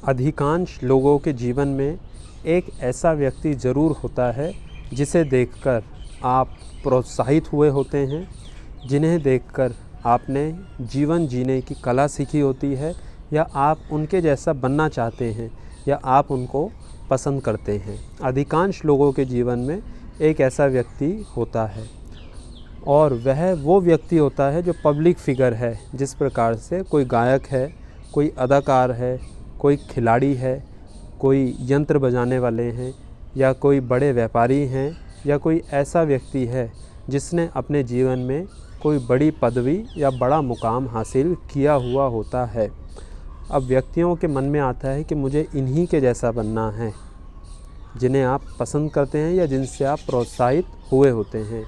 अधिकांश लोगों के जीवन में एक ऐसा व्यक्ति ज़रूर होता है जिसे देखकर आप प्रोत्साहित हुए होते हैं, जिन्हें देखकर आपने जीवन जीने की कला सीखी होती है, या आप उनके जैसा बनना चाहते हैं, या आप उनको पसंद करते हैं। अधिकांश लोगों के जीवन में एक ऐसा व्यक्ति होता है, और वह वो व्यक्ति होता है जो पब्लिक फिगर है। जिस प्रकार से कोई गायक है, कोई अदाकार है, कोई खिलाड़ी है, कोई यंत्र बजाने वाले हैं, या कोई बड़े व्यापारी हैं, या कोई ऐसा व्यक्ति है जिसने अपने जीवन में कोई बड़ी पदवी या बड़ा मुकाम हासिल किया हुआ होता है। अब व्यक्तियों के मन में आता है कि मुझे इन्हीं के जैसा बनना है, जिन्हें आप पसंद करते हैं या जिनसे आप प्रोत्साहित हुए होते हैं।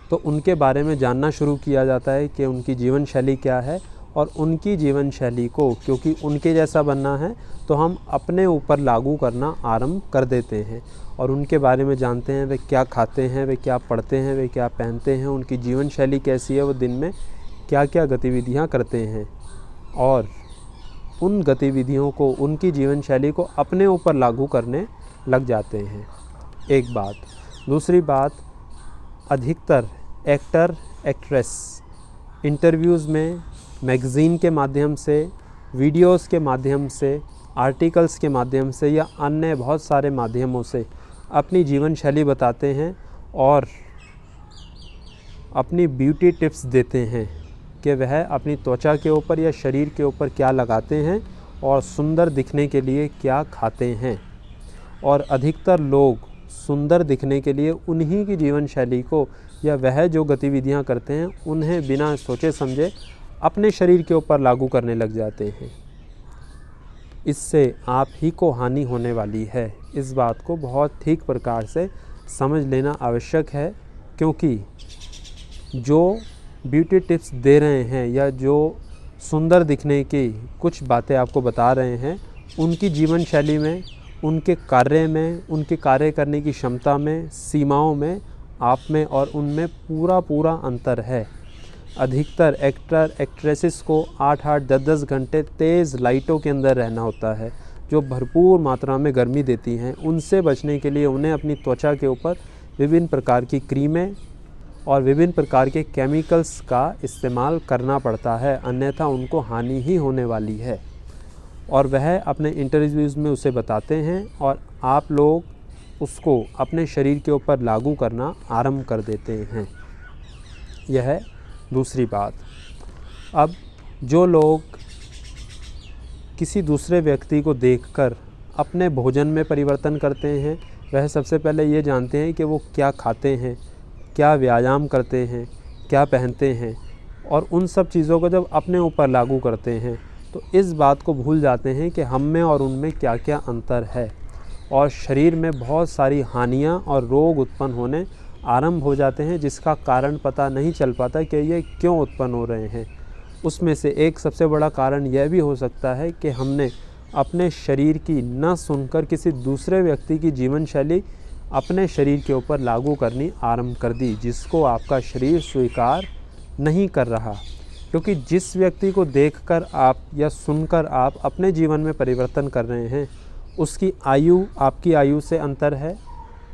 तो उनके बारे में जानना शुरू किया जाता है कि उनकी जीवन शैली क्या है, और उनकी जीवन शैली को, क्योंकि उनके जैसा बनना है, तो हम अपने ऊपर लागू करना आरंभ कर देते हैं। और उनके बारे में जानते हैं, वे क्या खाते हैं, वे क्या पढ़ते हैं, वे क्या पहनते हैं, उनकी जीवन शैली कैसी है, वो दिन में क्या क्या गतिविधियाँ करते हैं, और उन गतिविधियों को, उनकी जीवन शैली को अपने ऊपर लागू करने लग जाते हैं। एक बात। दूसरी बात, अधिकतर एक्टर एक्ट्रेस इंटरव्यूज़ में, मैगज़ीन के माध्यम से, वीडियोज़ के माध्यम से, आर्टिकल्स के माध्यम से, या अन्य बहुत सारे माध्यमों से अपनी जीवन शैली बताते हैं और अपनी ब्यूटी टिप्स देते हैं कि वह अपनी त्वचा के ऊपर या शरीर के ऊपर क्या लगाते हैं और सुंदर दिखने के लिए क्या खाते हैं। और अधिकतर लोग सुंदर दिखने के लिए उन्हीं की जीवन शैली को, या वह जो गतिविधियां करते हैं, उन्हें बिना सोचे समझे अपने शरीर के ऊपर लागू करने लग जाते हैं। इससे आप ही को हानि होने वाली है। इस बात को बहुत ठीक प्रकार से समझ लेना आवश्यक है, क्योंकि जो ब्यूटी टिप्स दे रहे हैं या जो सुंदर दिखने की कुछ बातें आपको बता रहे हैं, उनकी जीवन शैली में, उनके कार्य में, उनके कार्य करने की क्षमता में, सीमाओं में, आप में और उनमें पूरा अंतर है। अधिकतर एक्टर एक्ट्रेसेस को 8-8, 10-10 घंटे तेज़ लाइटों के अंदर रहना होता है, जो भरपूर मात्रा में गर्मी देती हैं। उनसे बचने के लिए उन्हें अपनी त्वचा के ऊपर विभिन्न प्रकार की क्रीमें और विभिन्न प्रकार के केमिकल्स का इस्तेमाल करना पड़ता है, अन्यथा उनको हानि ही होने वाली है। और वह अपने इंटरव्यूज़ में उसे बताते हैं, और आप लोग उसको अपने शरीर के ऊपर लागू करना आरंभ कर देते हैं। यह है दूसरी बात। अब जो लोग किसी दूसरे व्यक्ति को देखकर अपने भोजन में परिवर्तन करते हैं, वह सबसे पहले ये जानते हैं कि वो क्या खाते हैं, क्या व्यायाम करते हैं, क्या पहनते हैं, और उन सब चीज़ों को जब अपने ऊपर लागू करते हैं तो इस बात को भूल जाते हैं कि हम में और उनमें क्या क्या अंतर है, और शरीर में बहुत सारी हानियाँ और रोग उत्पन्न होने आरंभ हो जाते हैं, जिसका कारण पता नहीं चल पाता कि ये क्यों उत्पन्न हो रहे हैं। उसमें से एक सबसे बड़ा कारण यह भी हो सकता है कि हमने अपने शरीर की न सुनकर किसी दूसरे व्यक्ति की जीवन शैली अपने शरीर के ऊपर लागू करनी आरंभ कर दी, जिसको आपका शरीर स्वीकार नहीं कर रहा। क्योंकि जिस व्यक्ति को देखकर आप या सुनकर आप अपने जीवन में परिवर्तन कर रहे हैं, उसकी आयु आपकी आयु से अंतर है,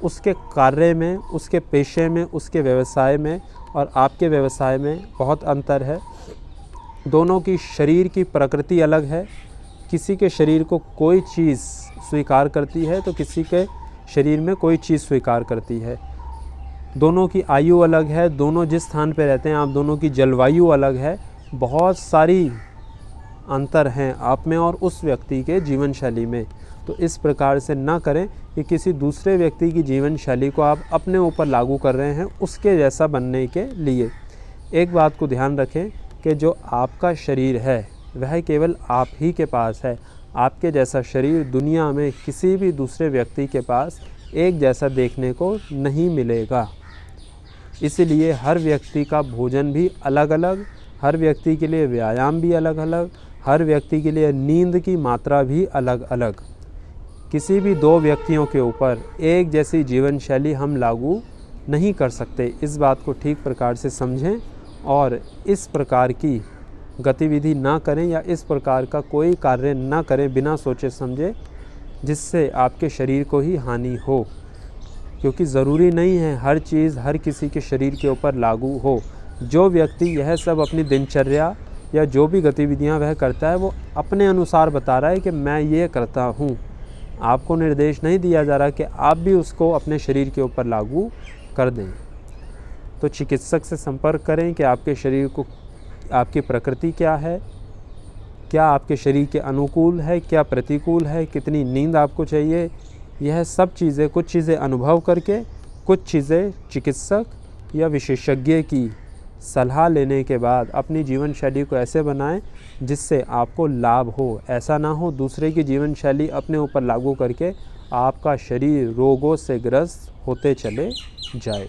उसके कार्य में, उसके पेशे में, उसके व्यवसाय में और आपके व्यवसाय में बहुत अंतर है। दोनों की शरीर की प्रकृति अलग है। किसी के शरीर को कोई चीज़ स्वीकार करती है तो किसी के शरीर में कोई चीज़ स्वीकार करती है। दोनों की आयु अलग है, दोनों जिस स्थान पे रहते हैं, आप दोनों की जलवायु अलग है। बहुत सारी अंतर हैं आप में और उस व्यक्ति के जीवन शैली में। तो इस प्रकार से ना करें कि किसी दूसरे व्यक्ति की जीवन शैली को आप अपने ऊपर लागू कर रहे हैं उसके जैसा बनने के लिए। एक बात को ध्यान रखें कि जो आपका शरीर है वह केवल आप ही के पास है। आपके जैसा शरीर दुनिया में किसी भी दूसरे व्यक्ति के पास एक जैसा देखने को नहीं मिलेगा। इसलिए हर व्यक्ति का भोजन भी अलग अलग, हर व्यक्ति के लिए व्यायाम भी अलग अलग, हर व्यक्ति के लिए नींद की मात्रा भी अलग अलग। किसी भी दो व्यक्तियों के ऊपर एक जैसी जीवन शैली हम लागू नहीं कर सकते। इस बात को ठीक प्रकार से समझें और इस प्रकार की गतिविधि ना करें या इस प्रकार का कोई कार्य ना करें बिना सोचे समझे जिससे आपके शरीर को ही हानि हो, क्योंकि ज़रूरी नहीं है हर चीज़ हर किसी के शरीर के ऊपर लागू हो। जो व्यक्ति यह सब अपनी दिनचर्या या जो भी गतिविधियां वह करता है वो अपने अनुसार बता रहा है कि मैं ये करता हूँ। आपको निर्देश नहीं दिया जा रहा कि आप भी उसको अपने शरीर के ऊपर लागू कर दें। तो चिकित्सक से संपर्क करें कि आपके शरीर को आपकी प्रकृति क्या है, क्या आपके शरीर के अनुकूल है, क्या प्रतिकूल है, कितनी नींद आपको चाहिए। यह सब चीज़ें, कुछ चीज़ें अनुभव करके, कुछ चीज़ें चिकित्सक या विशेषज्ञ की सलाह लेने के बाद अपनी जीवन शैली को ऐसे बनाएं जिससे आपको लाभ हो। ऐसा ना हो दूसरे की जीवन शैली अपने ऊपर लागू करके आपका शरीर रोगों से ग्रस्त होते चले जाए।